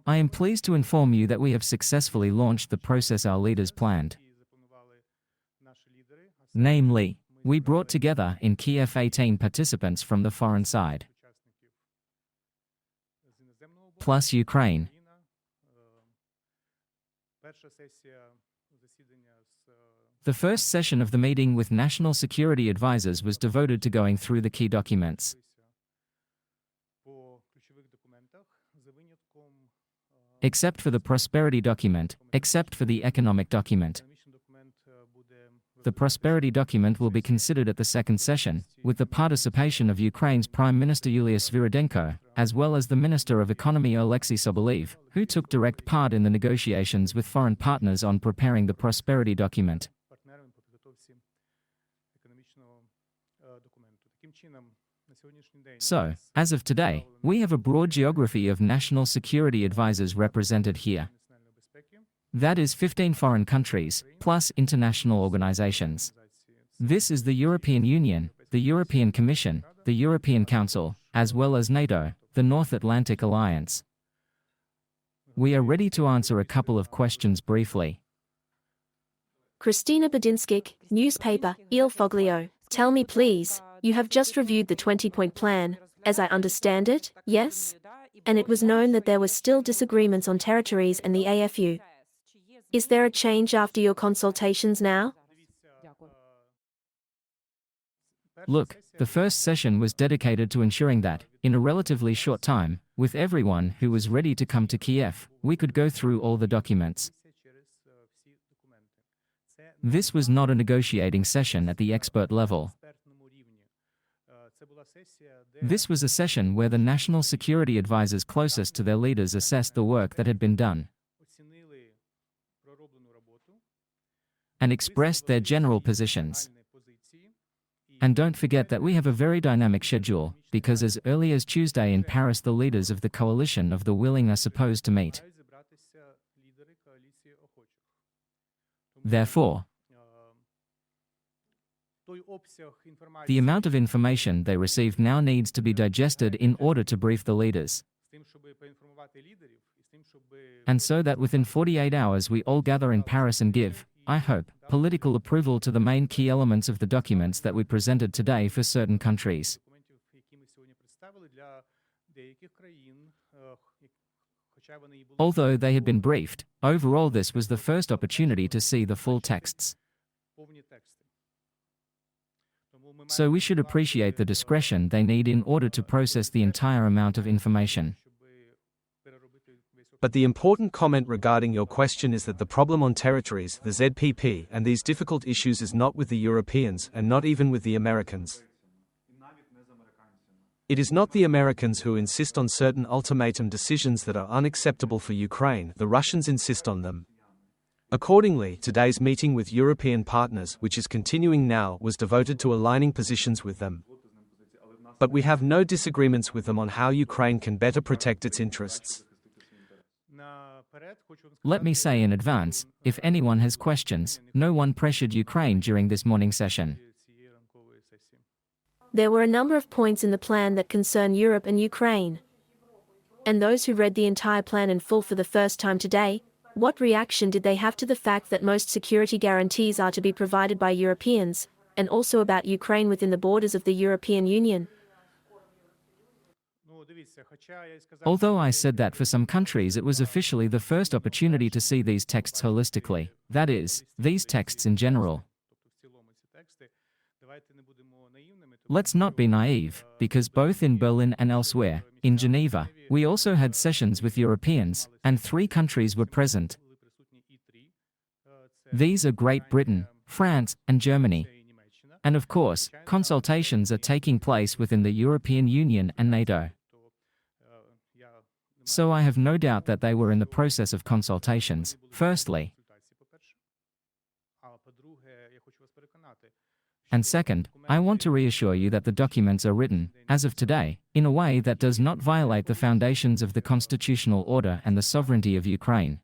I am pleased to inform you that we have successfully launched the process our leaders planned. Namely, we brought together in Kiev 18 participants from the foreign side, plus Ukraine. The first session of the meeting with national security advisors was devoted to going through the key documents. Except for the prosperity document, except for the economic document. The prosperity document will be considered at the second session, with the participation of Ukraine's Prime Minister Yulia Sviridenko, as well as the Minister of Economy Oleksiy Sobolev, who took direct part in the negotiations with foreign partners on preparing the prosperity document. So, as of today, we have a broad geography of national security advisors represented here. That is 15 foreign countries, plus international organizations. This is the European Union, the European Commission, the European Council, as well as NATO, the North Atlantic Alliance. We are ready to answer a couple of questions briefly. Kristina Badinskik, newspaper, Il Foglio. Tell me please, you have just reviewed the 20-point plan, as I understand it, yes? And it was known that there were still disagreements on territories and the AFU. Is there a change after your consultations now? Look, the first session was dedicated to ensuring that, in a relatively short time, with everyone who was ready to come to Kiev, we could go through all the documents. This was not a negotiating session at the expert level. This was a session where the national security advisors closest to their leaders assessed the work that had been done and expressed their general positions. And don't forget that we have a very dynamic schedule, because as early as Tuesday in Paris the leaders of the coalition of the willing are supposed to meet. Therefore, the amount of information they received now needs to be digested in order to brief the leaders. And so that within 48 hours we all gather in Paris and give, I hope, political approval to the main key elements of the documents that we presented today for certain countries. Although they had been briefed, overall this was the first opportunity to see the full texts. So we should appreciate the discretion they need in order to process the entire amount of information. But the important comment regarding your question is that the problem on territories, the ZPP, and these difficult issues is not with the Europeans and not even with the Americans. It is not the Americans who insist on certain ultimatum decisions that are unacceptable for Ukraine, the Russians insist on them. Accordingly, today's meeting with European partners, which is continuing now, was devoted to aligning positions with them. But we have no disagreements with them on how Ukraine can better protect its interests. Let me say in advance, if anyone has questions, no one pressured Ukraine during this morning session. There were a number of points in the plan that concern Europe and Ukraine. And those who read the entire plan in full for the first time today, what reaction did they have to the fact that most security guarantees are to be provided by Europeans, and also about Ukraine within the borders of the European Union? Although I said that for some countries it was officially the first opportunity to see these texts holistically, that is, these texts in general. Let's not be naive, because both in Berlin and elsewhere, in Geneva, we also had sessions with Europeans, and 3 countries were present. These are Great Britain, France, and Germany. And of course, consultations are taking place within the European Union and NATO. So I have no doubt that they were in the process of consultations, firstly. And second, I want to reassure you that the documents are written, as of today, in a way that does not violate the foundations of the constitutional order and the sovereignty of Ukraine.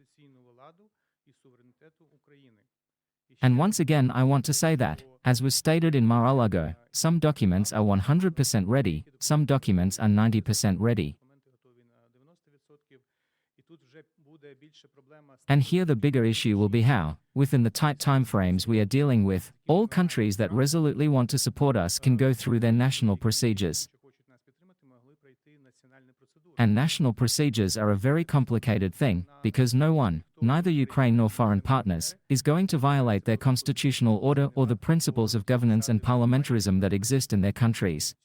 And once again I want to say that, as was stated in Mar-a-Lago, some documents are 100% ready, some documents are 90% ready. And here the bigger issue will be how, within the tight timeframes we are dealing with, all countries that resolutely want to support us can go through their national procedures. And national procedures are a very complicated thing, because no one, neither Ukraine nor foreign partners, is going to violate their constitutional order or the principles of governance and parliamentarism that exist in their countries.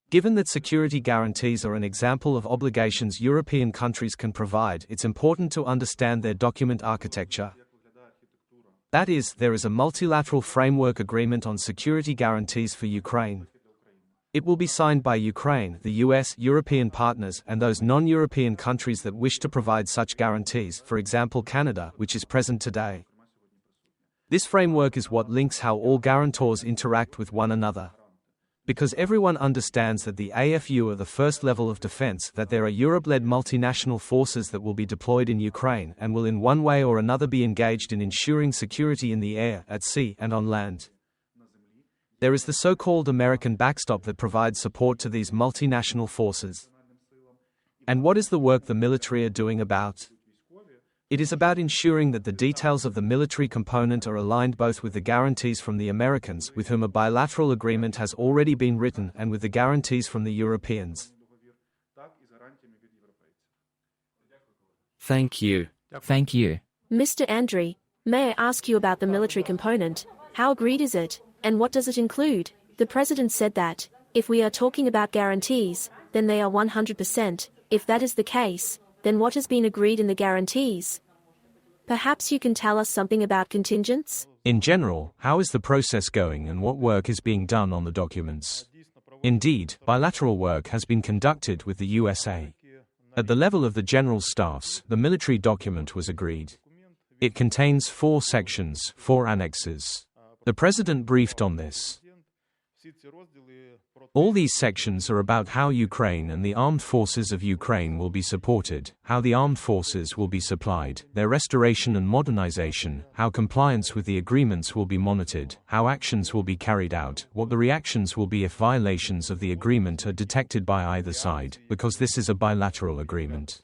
Given that security guarantees are an example of obligations European countries can provide, it's important to understand their document architecture. That is, there is a multilateral framework agreement on security guarantees for Ukraine. It will be signed by Ukraine, the US, European partners, and those non-European countries that wish to provide such guarantees, for example Canada, which is present today. This framework is what links how all guarantors interact with one another. Because everyone understands that the AFU are the first level of defense, that there are Europe-led multinational forces that will be deployed in Ukraine and will in one way or another be engaged in ensuring security in the air, at sea, and on land. There is the so-called American backstop that provides support to these multinational forces. And what is the work the military are doing about? It is about ensuring that the details of the military component are aligned both with the guarantees from the Americans, with whom a bilateral agreement has already been written, and with the guarantees from the Europeans. Thank you. Thank you. Mr. Andriy, may I ask you about the military component? How agreed is it, and what does it include? The President said that, if we are talking about guarantees, then they are 100%. If that is the case, then what has been agreed in the guarantees? Perhaps you can tell us something about contingents? In general, how is the process going and what work is being done on the documents? Indeed, bilateral work has been conducted with the USA. At the level of the general staffs, the military document was agreed. It contains 4 sections, 4 annexes. The President briefed on this. All these sections are about how Ukraine and the armed forces of Ukraine will be supported, how the armed forces will be supplied, their restoration and modernization, how compliance with the agreements will be monitored, how actions will be carried out, what the reactions will be if violations of the agreement are detected by either side, because this is a bilateral agreement.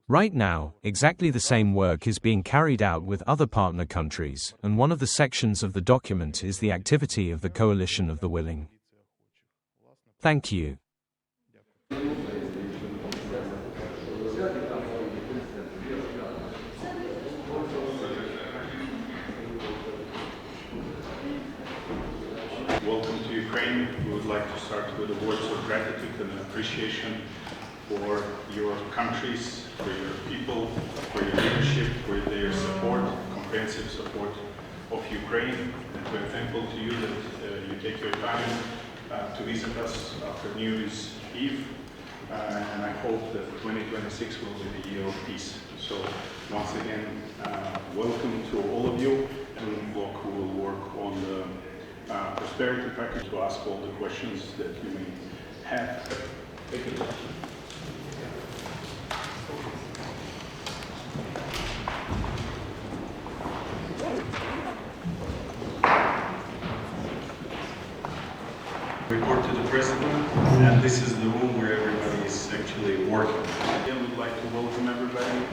Right now, exactly the same work is being carried out with other partner countries, and one of the sections of the document is the activity of the Coalition of the Willing. Thank you. Welcome to Ukraine. We would like to start with the words of gratitude and appreciation for your countries, for your people, for your leadership, for their support, comprehensive support of Ukraine. And we're thankful to you that you take your time to visit us after New Year's Eve. And I hope that 2026 will be the year of peace. So once again, welcome to all of you, and we will work on the prosperity package to ask all the questions that you may have. Thank you. Report to the President, and this is the room where everybody is actually working. Again, we'd like to welcome everybody,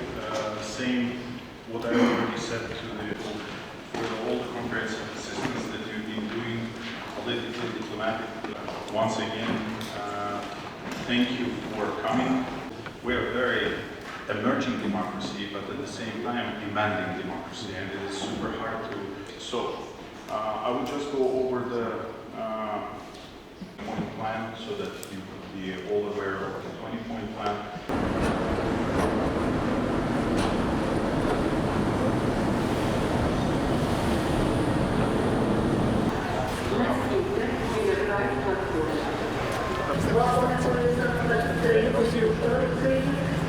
saying what I already said for all the comprehensive assistance that you've been doing, politically, diplomatically. Once again, thank you for coming. We're a very emerging democracy, but at the same time demanding democracy, and it is super hard to solve. I would just go over the plan so that you could be all aware of the 20-point plan.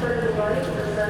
Переговорить за